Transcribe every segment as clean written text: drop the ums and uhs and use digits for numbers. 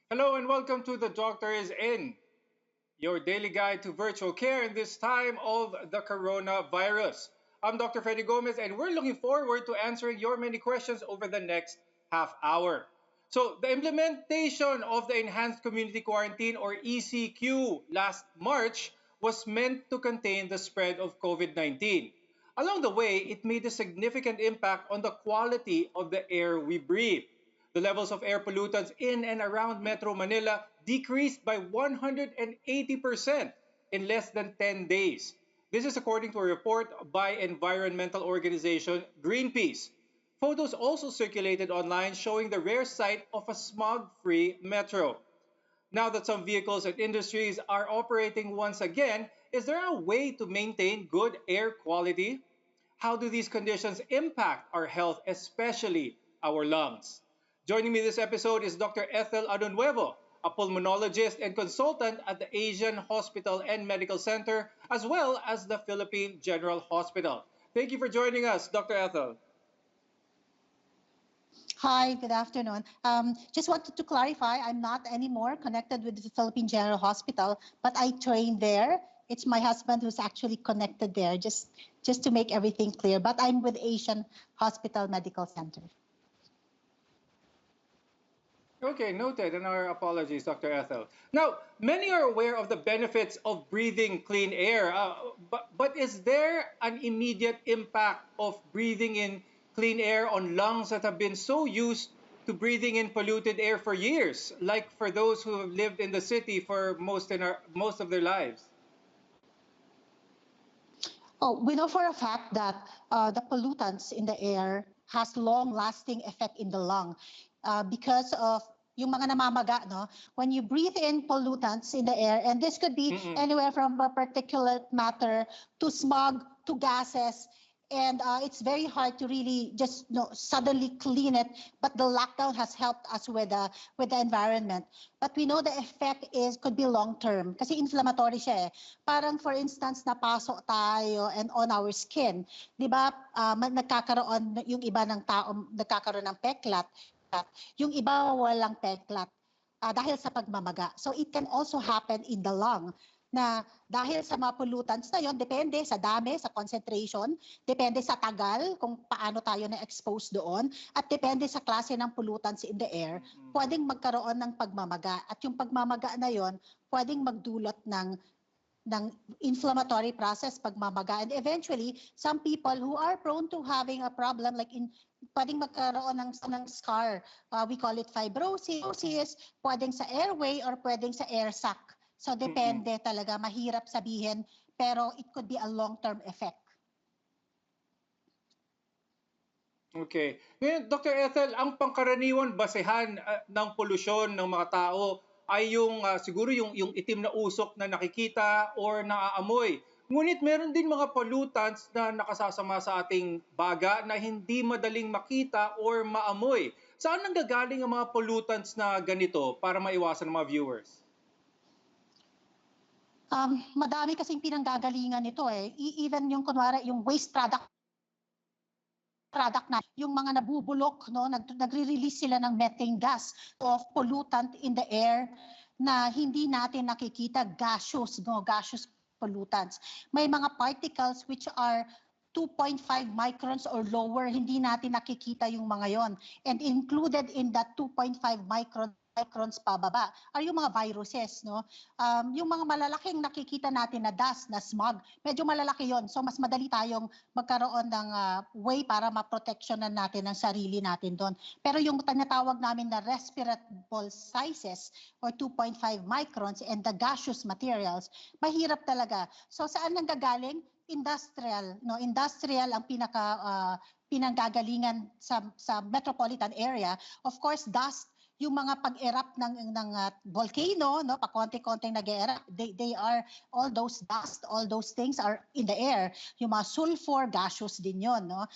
Hello and welcome to The Doctor is In, your daily guide to virtual care in this time of the coronavirus. I'm Dr. Freddie Gomez and we're looking forward to answering your many questions over the next half hour. So, the implementation of the Enhanced Community Quarantine or ECQ last March was meant to contain the spread of COVID-19. Along the way, it made a significant impact on the quality of the air we breathe. The levels of air pollutants in and around Metro Manila decreased by 180% in less than 10 days. This is according to a report by environmental organization Greenpeace. Photos also circulated online showing the rare sight of a smog-free metro. Now that some vehicles and industries are operating once again, is there a way to maintain good air quality? How do these conditions impact our health, especially our lungs? Joining me this episode is Dr. Ethel Anonuevo, a pulmonologist and consultant at the Asian Hospital and Medical Center, as well as the Philippine General Hospital. Thank you for joining us, Dr. Ethel. Hi, good afternoon. Just wanted to clarify, I'm not anymore connected with the Philippine General Hospital, but I trained there. It's my husband who's actually connected there, just to make everything clear. But I'm with Asian Hospital Medical Center. Okay, noted, and our apologies, Dr. Ethel. Now, many are aware of the benefits of breathing clean air, but is there an immediate impact of breathing in clean air on lungs that have been so used to breathing in polluted air for years, like for those who have lived in the city for most of their lives? Oh, we know for a fact that the pollutants in the air has long-lasting effect in the lung because of yung mga namamaga, no? When you breathe in pollutants in the air, and this could be Mm-mm. anywhere from particulate matter to smog to gases, and it's very hard to really just suddenly clean it. But the lockdown has helped us with the environment. But we know the effect could be long term kasi inflammatory siya eh. Parang for instance, napasok tayo and on our skin, 'di ba? Nagkakaroon yung iba ng tao nagkakaroon ng peklat, yung iba walang peklat dahil sa pagmamaga. So it can also happen in the lung na dahil sa mga pollutants na yon, depende sa dami, sa concentration, depende sa tagal kung paano tayo na-expose doon, at depende sa klase ng pollutants in the air, pwedeng magkaroon ng pagmamaga. At yung pagmamaga na yon, pwedeng magdulot ng inflammatory process, pagmamaga. And eventually, some people who are prone to having a problem like pwedeng magkaroon ng scar. We call it fibrosis, pwedeng sa airway or pwedeng sa air sac. So depende talaga, mahirap sabihin, pero it could be a long-term effect. Okay. Ngayon, Dr. Ethel, ang pangkaraniwan basehan ng polusyon ng mga tao ay yung siguro yung itim na usok na nakikita or naaamoy. Ngunit meron din mga pollutants na nakasasama sa ating baga na hindi madaling makita or maamoy. Saan nanggagaling ang mga pollutants na ganito para maiwasan ng mga viewers? Madami kasing pinanggagalingan nito eh. Even yung kunwari, yung waste product na yung mga nabubulok, no, nagre-release sila ng methane gas of pollutant in the air na hindi natin nakikita, gaseous pollutants. May mga particles which are 2.5 microns or lower, hindi natin nakikita yung mga yon. And included in that 2.5 microns pababa are yung mga viruses, no? Yung mga malalaking nakikita natin na dust, na smog, medyo malalaki yon. So mas madali tayong magkaroon ng way para ma-protectionan natin ang sarili natin doon. Pero yung tinatawag namin na respirable sizes or 2.5 microns and the gaseous materials, mahirap talaga. So saan nanggagaling? Industrial, no? Industrial ang pinanggagalingan sa metropolitan area. Of course, dust, yung mga pag-erupt ng volcano, no, pakonti-konting nag-erupt, they are, all those dust, all those things are in the air. Yung mga sulfur, gaseous din yon, no.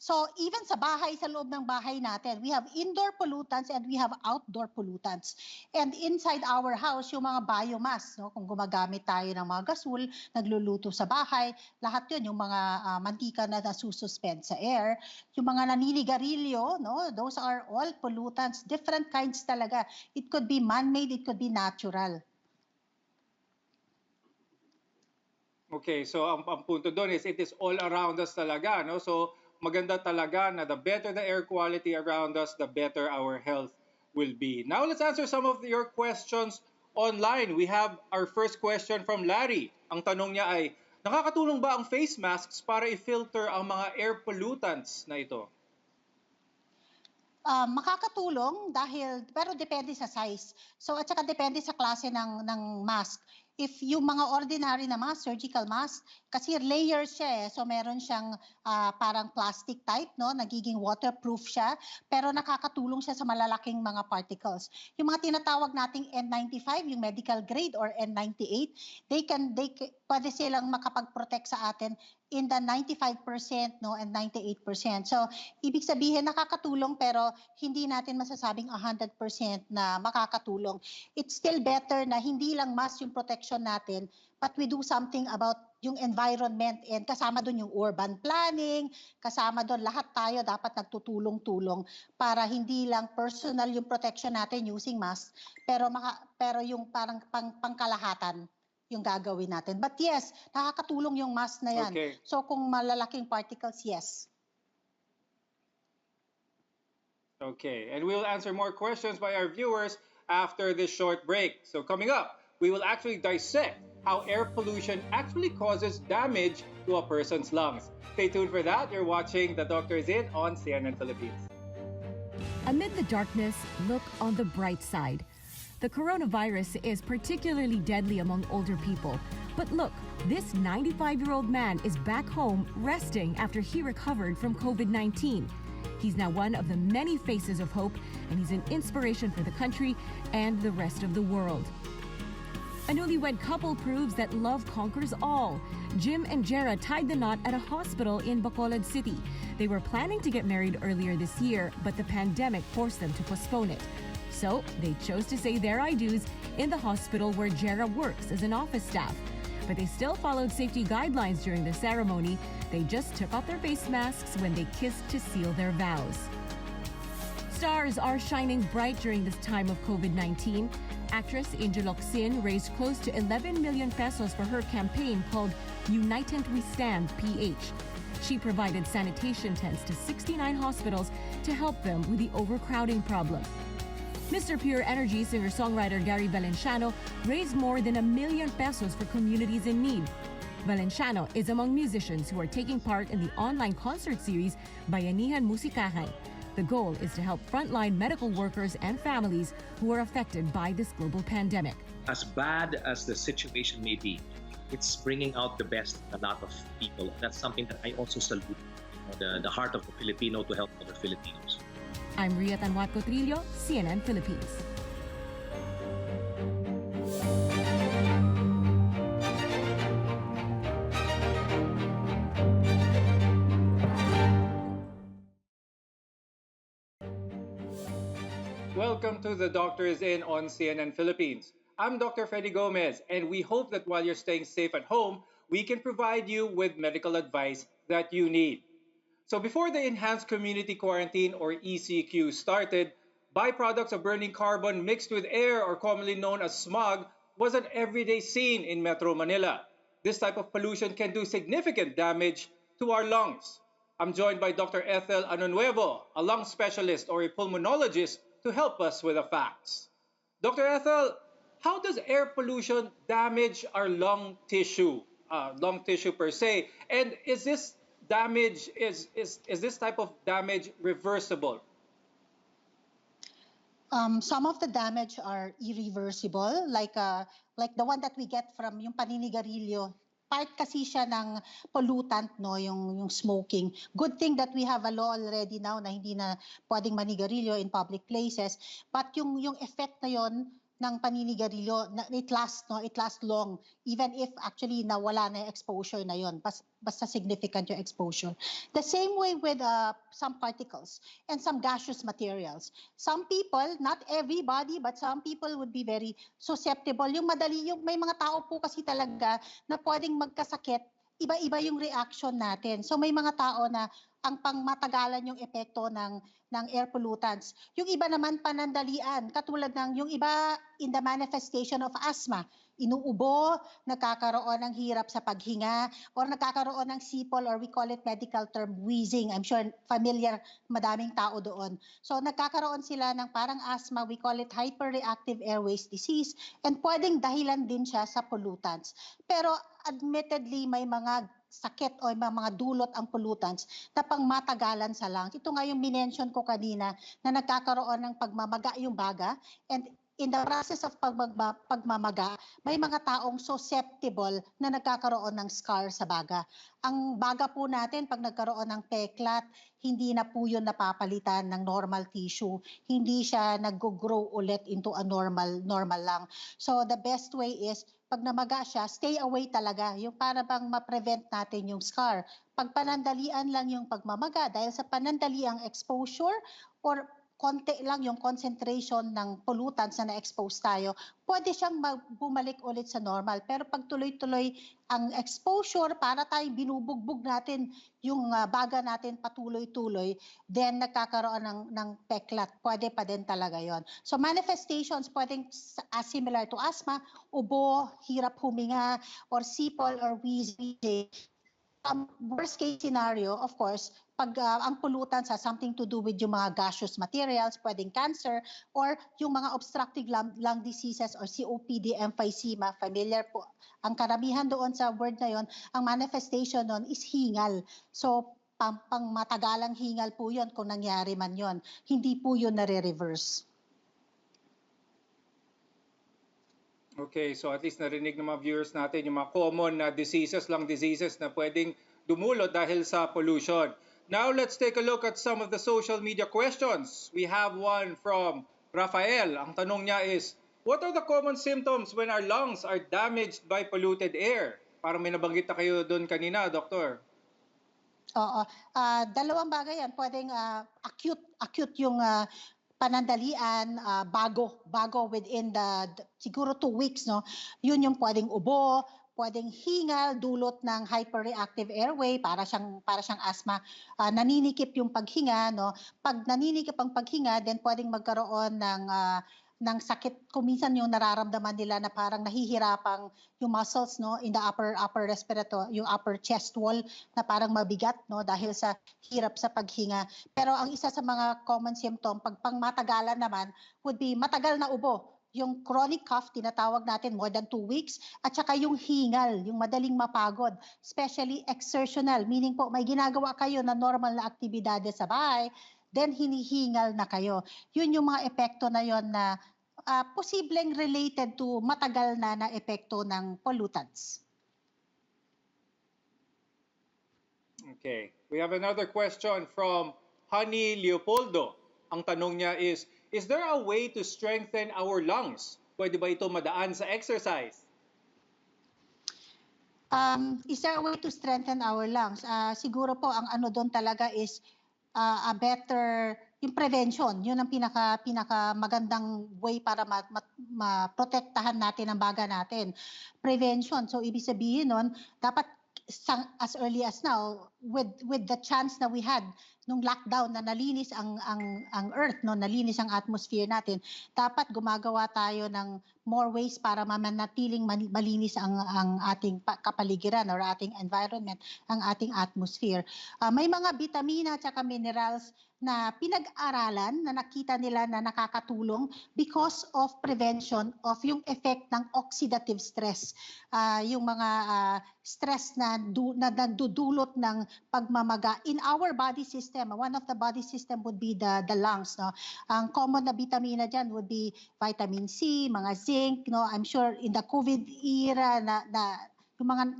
So even sa bahay, sa loob ng bahay natin, we have indoor pollutants and we have outdoor pollutants. And inside our house, yung mga biomass, no, kung gumagamit tayo ng mga gasol, nagluluto sa bahay, lahat yun, yung mga mantika na nasususpend sa air, yung mga naninigarilyo, no, those are all pollutants, different kinds talaga. It could be man-made, it could be natural. Okay, so ang punto doon is it is all around us talaga, no? So maganda talaga na the better the air quality around us, the better our health will be. Now let's answer some of your questions online. We have our first question from Larry. Ang tanong niya ay, nakakatulong ba ang face masks para i-filter ang mga air pollutants na ito? Makakatulong pero depende sa size. So at saka depende sa klase ng mask. If yung mga ordinary na mask, surgical mask, kasi layer siya eh. So meron siyang parang plastic type, no? Nagiging waterproof siya, pero nakakatulong siya sa malalaking mga particles. Yung mga tinatawag nating N95, yung medical grade or N98, pwede silang makapag-protect sa atin in the 95% no and 98%. So ibig sabihin nakakatulong pero hindi natin masasabing 100% na makakatulong. It's still better na hindi lang mask yung protection natin but we do something about yung environment and kasama doon yung urban planning, kasama doon lahat tayo dapat nagtutulong-tulong para hindi lang personal yung protection natin using mask pero yung parang pangkalahatan yung gagawin natin. But yes, nakakatulong yung mask na yan. Okay. So kung malalaking particles, yes. Okay, and we will answer more questions by our viewers after this short break. So coming up, we will actually dissect how air pollution actually causes damage to a person's lungs. Stay tuned for that. You're watching The Doctor Is In on CNN Philippines. Amid the darkness, look on the bright side. The coronavirus is particularly deadly among older people. But look, this 95-year-old man is back home resting after he recovered from COVID-19. He's now one of the many faces of hope, and he's an inspiration for the country and the rest of the world. A newlywed couple proves that love conquers all. Jim and Jera tied the knot at a hospital in Bacolod City. They were planning to get married earlier this year, but the pandemic forced them to postpone it. So they chose to say their I do's in the hospital where Jera works as an office staff. But they still followed safety guidelines during the ceremony. They just took off their face masks when they kissed to seal their vows. Stars are shining bright during this time of COVID-19. Actress Angel Locsin raised close to 11 million pesos for her campaign called United We Stand PH. She provided sanitation tents to 69 hospitals to help them with the overcrowding problem. Mr. Pure Energy singer-songwriter Gary Valenciano raised more than 1 million pesos for communities in need. Valenciano is among musicians who are taking part in the online concert series Bayanihan Musikahan. The goal is to help frontline medical workers and families who are affected by this global pandemic. As bad as the situation may be, it's bringing out the best in a lot of people. That's something that I also salute, the heart of the Filipino to help other Filipinos. I'm Ria Tanwat Cotrillo, CNN Philippines. Welcome to The Doctor Is In on CNN Philippines. I'm Dr. Freddie Gomez, and we hope that while you're staying safe at home, we can provide you with medical advice that you need. So before the Enhanced Community Quarantine or ECQ started, byproducts of burning carbon mixed with air, or commonly known as smog, was an everyday scene in Metro Manila. This type of pollution can do significant damage to our lungs. I'm joined by Dr. Ethel Anonuevo, a lung specialist or a pulmonologist, to help us with the facts. Dr. Ethel, how does air pollution damage our lung tissue per se? And is this damage is this type of damage reversible? Some of the damage are irreversible, like the one that we get from yung paninigarilyo. Part kasi siya ng pollutant, no, yung smoking. Good thing that we have a law already now na hindi na pwedeng manigarilyo in public places. But yung effect na yon, paninigarilyo, it lasts long, even if actually nawala na yung exposure na yon, basta significant yung exposure. The same way with some particles and some gaseous materials. Some people, not everybody, but some people would be very susceptible. Yung may mga tao po kasi talaga na pwedeng magkasakit, iba-iba yung reaction natin. So may mga tao na ang pangmatagalan yung epekto ng air pollutants. Yung iba naman panandalian, katulad ng yung iba in the manifestation of asthma, inuubo, nagkakaroon ng hirap sa paghinga, or nagkakaroon ng sipol, or we call it medical term wheezing. I'm sure familiar madaming tao doon. So nagkakaroon sila ng parang asthma, we call it hyperreactive airways disease, and pwedeng dahilan din siya sa pollutants. Pero admittedly, may mga sakit o mga dulot ang pollutants na pangmatagalan sa lungs. Ito nga yung minention ko kanina na nagkakaroon ng pagmamaga yung baga, and in the process of pagmamaga, may mga taong susceptible na nagkakaroon ng scar sa baga. Ang baga po natin, pag nagkaroon ng peklat, hindi na po yun napapalitan ng normal tissue. Hindi siya nag-grow ulit into a normal lang. So the best way is, pag namaga siya, stay away talaga. Yung para bang ma-prevent natin yung scar. Pag panandalian lang yung pagmamaga, dahil sa panandaliang exposure or konti lang yung concentration ng pollutants na na-expose tayo, pwede siyang bumalik ulit sa normal. Pero pag tuloy-tuloy ang exposure, para tayo binubugbog natin yung baga natin patuloy-tuloy, then nagkakaroon ng peklat. Pwede pa din talaga yon. So manifestations pwedeng similar to asthma, ubo, hirap huminga, or sipol or wheezing. Worst case scenario, of course, pag ang pollutants has something to do with yung mga gaseous materials, pwedeng cancer, or yung mga obstructive lung diseases or COPD, emphysema, familiar po. Ang karamihan doon sa word na yon, ang manifestation nun is hingal. So, pang matagalang hingal po yon kung nangyari man yon. Hindi po yun nare-reverse. Okay, so at least narinig ng mga viewers natin yung mga common na diseases, lung diseases na pwedeng dumulot dahil sa pollution. Now, let's take a look at some of the social media questions. We have one from Rafael. Ang tanong niya is, what are the common symptoms when our lungs are damaged by polluted air? Parang may nabanggit na kayo doon kanina, Doktor. Oo. Dalawang bagay yan. Pwedeng acute yung panandalian, bago within the siguro 2 weeks, no? Yun yung pwedeng ubo, pwedeng hingal, dulot ng hyperreactive airway, para siyang asthma. Naninikip yung paghinga, no? Pag naninikip ang paghinga, then pwedeng magkaroon ng sakit. Kung minsan yung nararamdaman nila na parang nahihirapang yung muscles, no, in the upper respiratory, yung upper chest wall, na parang mabigat, no, dahil sa hirap sa paghinga. Pero ang isa sa mga common symptom, pag pangmatagalan naman, would be matagal na ubo. Yung chronic cough, tinatawag natin more than 2 weeks, at saka yung hingal, yung madaling mapagod, especially exertional, meaning po may ginagawa kayo na normal na aktibidades sa bahay, then hinihingal na kayo. Yun yung mga epekto na yon na posibleng related to matagal na epekto ng pollutants. Okay, we have another question from Honey Leopoldo. Ang tanong niya is there a way to strengthen our lungs? Pwede ba ito madaan sa exercise? Is there a way to strengthen our lungs? Siguro po ang ano doon talaga is a better yung prevention. Yun ang pinaka magandang way para maprotektahan natin ang baga natin. Prevention. So ibig sabihin nun, dapat as early as now, with the chance na we had nung lockdown na nalinis ang earth, no, nalinis ang atmosphere natin, dapat gumagawa tayo ng more ways para manatiling malinis ang ating kapaligiran or ating environment, ang ating atmosphere. May mga vitamina at saka minerals na pinag-aralan na nakita nila na nakakatulong because of prevention of yung effect ng oxidative stress. Yung mga stress na nagdudulot ng pagmamaga in our body system. One of the body system would be the lungs. No? Ang common na vitamina dyan would be vitamin C, mga zinc. No? I'm sure in the COVID era na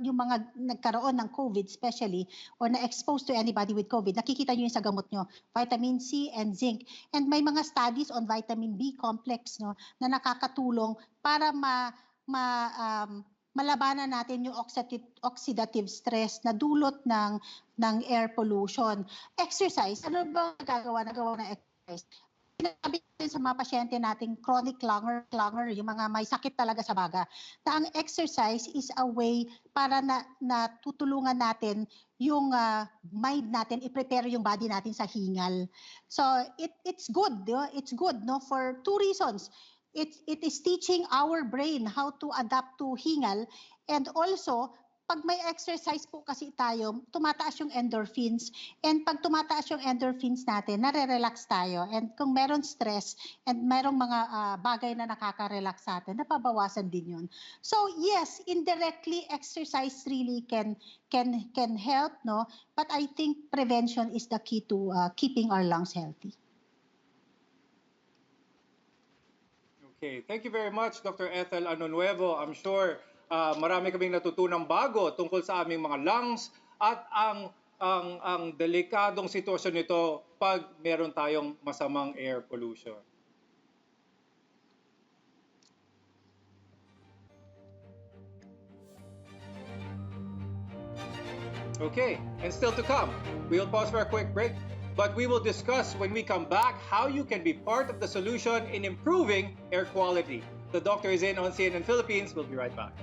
yung mga nagkaroon ng COVID especially or na-exposed to anybody with COVID, nakikita nyo yung sa gamot nyo, vitamin C and zinc. And may mga studies on vitamin B complex, no, na nakakatulong para malabanan natin yung oxidative stress na dulot ng air pollution. Exercise, ano ba nagawa ng exercise? Sinabi natin sa mga pasyente nating chronic lung, yung mga may sakit talaga sa baga, na ang exercise is a way para na tutulungan natin yung mind natin, i-prepare yung body natin sa hingal. So it's good, it's good, no, for two reasons. It is teaching our brain how to adapt to hingal, and also pag may exercise po kasi tayo, tumataas yung endorphins. And pag tumataas yung endorphins natin, nare-relax tayo. And kung meron stress and merong mga bagay na nakaka-relax sa atin, napabawasan din yun. So yes, indirectly exercise really can help, no? But I think prevention is the key to keeping our lungs healthy. Okay, thank you very much, Dr. Ethel Anonuevo. I'm sure marami kaming natutunang bago tungkol sa aming mga lungs at ang delikadong sitwasyon nito pag meron tayong masamang air pollution. Okay, and still to come, we'll pause for a quick break, but we will discuss when we come back how you can be part of the solution in improving air quality. The doctor is in on CNN Philippines. We'll be right back.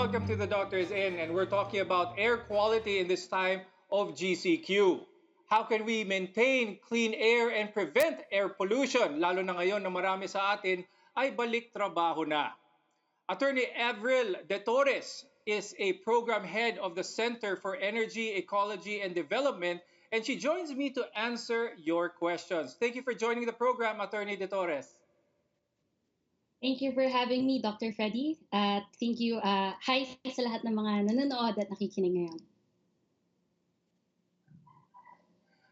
Welcome to the Doctor's In, and we're talking about air quality in this time of GCQ. How can we maintain clean air and prevent air pollution, lalo na ngayon na marami sa atin ay balik trabaho na? Attorney Avril De Torres is a program head of the Center for Energy, Ecology and Development, and she joins me to answer your questions. Thank you for joining the program, Attorney De Torres. Thank you for having me, Dr. Freddie. Thank you. Hi sa lahat ng mga nanonood at nakikinig ngayon.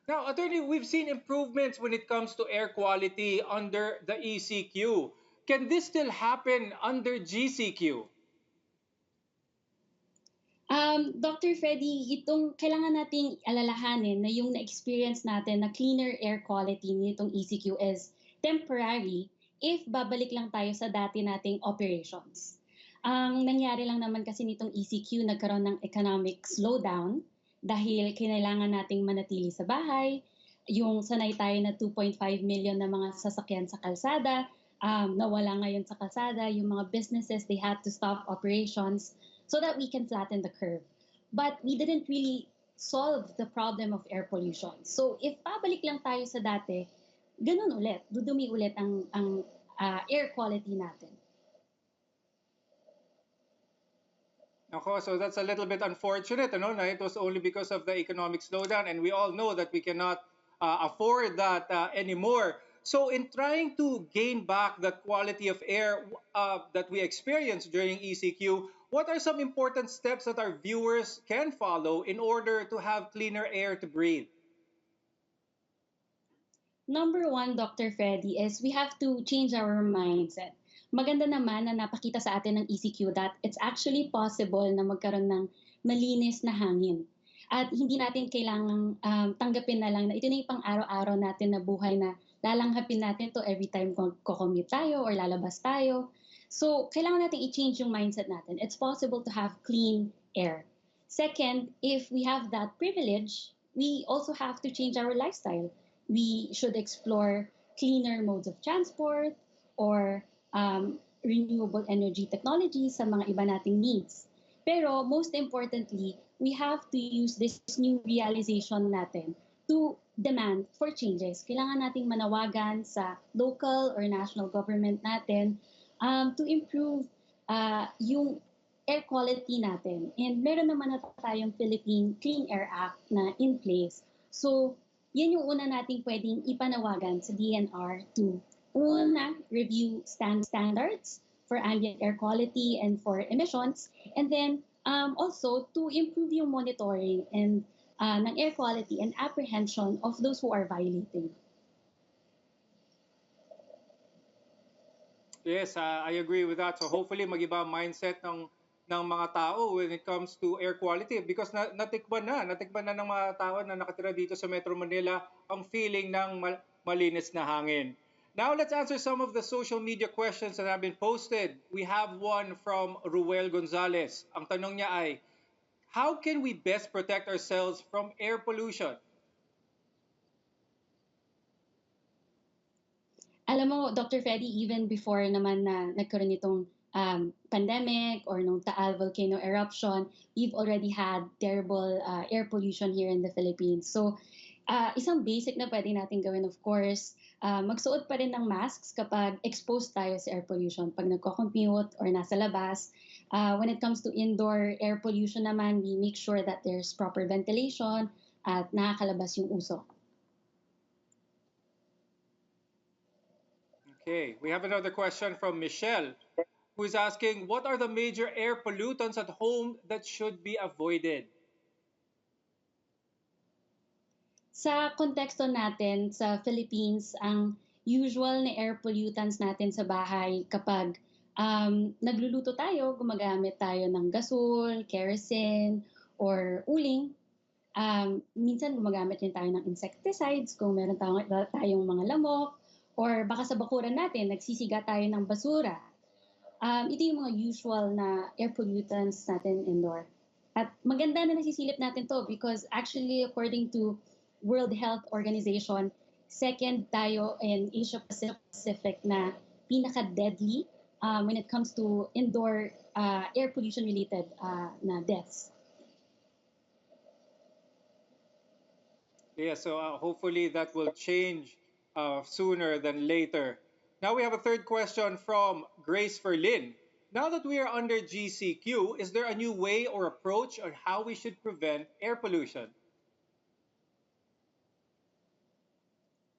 Now, Attorney, we've seen improvements when it comes to air quality under the ECQ. Can this still happen under GCQ? Dr. Freddie, itong kailangan nating alalahanin na yung na-experience natin na cleaner air quality nitong ECQ is temporary if babalik lang tayo sa dati nating operations. Ang nangyari lang naman kasi nitong ECQ, nagkaroon ng economic slowdown dahil kinailangan nating manatili sa bahay. Yung sanay tayo na 2.5 million na mga sasakyan sa kalsada, nawala ngayon sa kalsada. Yung mga businesses, they had to stop operations so that we can flatten the curve. But we didn't really solve the problem of air pollution. So if pabalik lang tayo sa dati, ganun ulit, dudumi ulit ang air quality natin. Okay, so that's a little bit unfortunate, no? Na it was only because of the economic slowdown, and we all know that we cannot afford that anymore. So in trying to gain back the quality of air that we experienced during ECQ, what are some important steps that our viewers can follow in order to have cleaner air to breathe? Number one, Dr. Freddie, is we have to change our mindset. Maganda naman na napakita sa atin ng ECQ that it's actually possible na magkaroon ng malinis na hangin. At hindi natin kailangang tanggapin na lang na ito na yung pang-araw-araw natin na buhay na lalanghapin natin to every time ko-commute tayo or lalabas tayo. So, kailangan natin i-change yung mindset natin. It's possible to have clean air. Second, if we have that privilege, we also have to change our lifestyle. We should explore cleaner modes of transport. or renewable energy technology sa mga iba nating needs. Pero most importantly, we have to use this new realization natin to demand for changes. Kailangan nating manawagan sa local or national government natin to improve yung air quality natin. And meron naman na tayong Philippine Clean Air Act na in place. So, yan yung una nating pwedeng ipanawagan sa DNR to una, review standards for ambient air quality and for emissions, and then also to improve yung monitoring and ng air quality and apprehension of those who are violating. Yes, I agree with that. So hopefully mag-iba ang mindset ng mga tao when it comes to air quality because natikman na ng mga tao na nakatira dito sa Metro Manila ang feeling ng malinis na hangin. Now let's answer some of the social media questions that have been posted. We have one from Ruel Gonzalez. Ang tanong niya ay, how can we best protect ourselves from air pollution? Alam mo, Dr. Freddie, even before naman na nagkaroon itong pandemic or nung Taal volcano eruption, we've already had terrible air pollution here in the Philippines. So, isang basic na pwede natin gawin, of course, magsuot pa rin ng masks kapag exposed tayo sa air pollution. Pag nagko-commute or nasa labas, when it comes to indoor air pollution naman, we make sure that there's proper ventilation at nakakalabas yung usok. Okay, we have another question from Michelle, who is asking, what are the major air pollutants at home that should be avoided? Sa konteksto natin sa Philippines, ang usual na air pollutants natin sa bahay kapag nagluluto tayo, gumagamit tayo ng gasol, kerosene, or uling. Minsan gumagamit din tayo ng insecticides kung meron tayong mga lamok, or baka sa bakuran natin, nagsisiga tayo ng basura. Ito yung mga usual na air pollutants natin indoor. At maganda na nasisilip natin to because actually according to World Health Organization, second tayo in Asia Pacific na pinaka-deadly when it comes to indoor air pollution related na deaths. Yeah, so hopefully that will change sooner than later. Now we have a third question from Grace Ferlin. Now that we are under GCQ, is there a new way or approach on how we should prevent air pollution?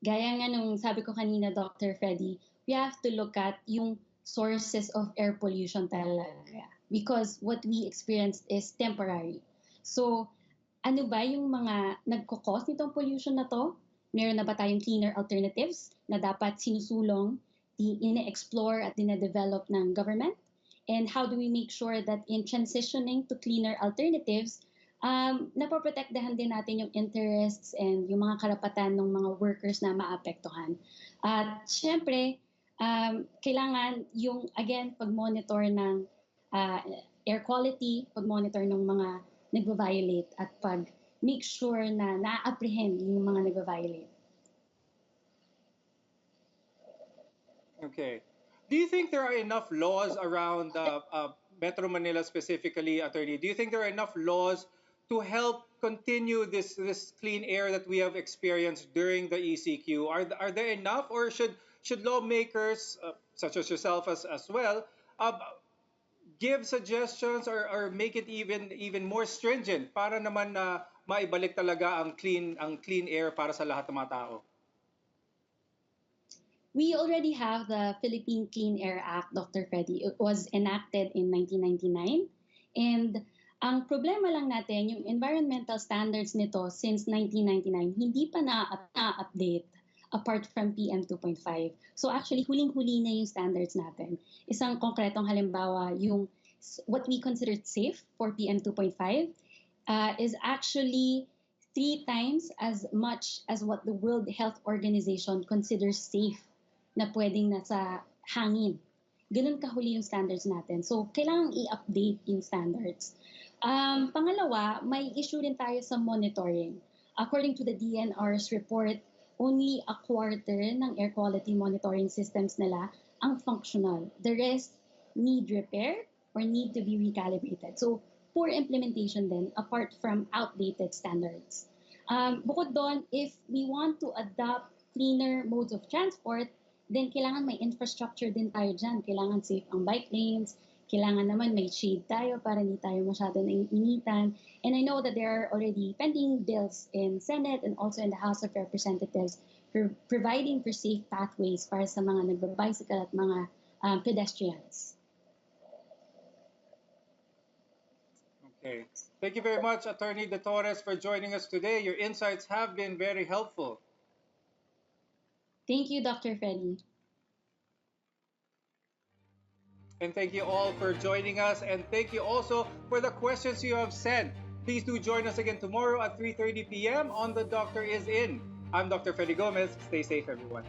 Gaya nga nung sabi ko kanina, Dr. Freddie, we have to look at yung sources of air pollution talaga. Because what we experienced is temporary. So, ano ba yung mga nagkukos nitong pollution na to? Meron na ba tayong cleaner alternatives na dapat sinusulong, ine-explore at dine-develop ng government? And how do we make sure that in transitioning to cleaner alternatives, napoprotektahan din natin yung interests and yung mga karapatan ng mga workers na maapektuhan. At syempre, kailangan yung, again, pag-monitor ng air quality, pag-monitor ng mga nagva-violate at pag-make sure na na-apprehend yung mga nagva-violate. Okay. Do you think there are enough laws around Metro Manila specifically, Attorney? Do you think there are enough laws to help continue this clean air that we have experienced during the ECQ? Are there enough, or should lawmakers, such as yourself as well, give suggestions or make it even more stringent para naman na maibalik talaga ang clean air para sa lahat ng mga tao? We already have the Philippine Clean Air Act, Dr. Freddie. It was enacted in 1999. And ang problema lang natin, yung environmental standards nito since 1999, hindi pa na-update apart from PM 2.5. So actually, huling-huli na yung standards natin. Isang konkretong halimbawa, yung what we considered safe for PM 2.5 is actually 3 times as much as what the World Health Organization considers safe na pwedeng nasa hangin. Ganun kahuli yung standards natin. So, kailangang i-update yung standards. Pangalawa, may issue rin tayo sa monitoring. According to the DNR's report, only a quarter ng air quality monitoring systems nila ang functional. The rest need repair or need to be recalibrated. So, poor implementation then, apart from outdated standards. Bukod doon, if we want to adopt cleaner modes of transport, then kailangan may infrastructure din tayo dyan. Kailangan safe ang bike lanes, kailangan naman may shade tayo para hindi tayo masyado naiinitan. And I know that there are already pending bills in Senate and also in the House of Representatives for providing for safe pathways para sa mga nagbabicycle at mga pedestrians. Okay. Thank you very much, Attorney De Torres, for joining us today. Your insights have been very helpful. Thank you, Dr. Freddie. And thank you all for joining us. And thank you also for the questions you have sent. Please do join us again tomorrow at 3:30 p.m. on The Doctor Is In. I'm Dr. Freddie Gomez. Stay safe, everyone.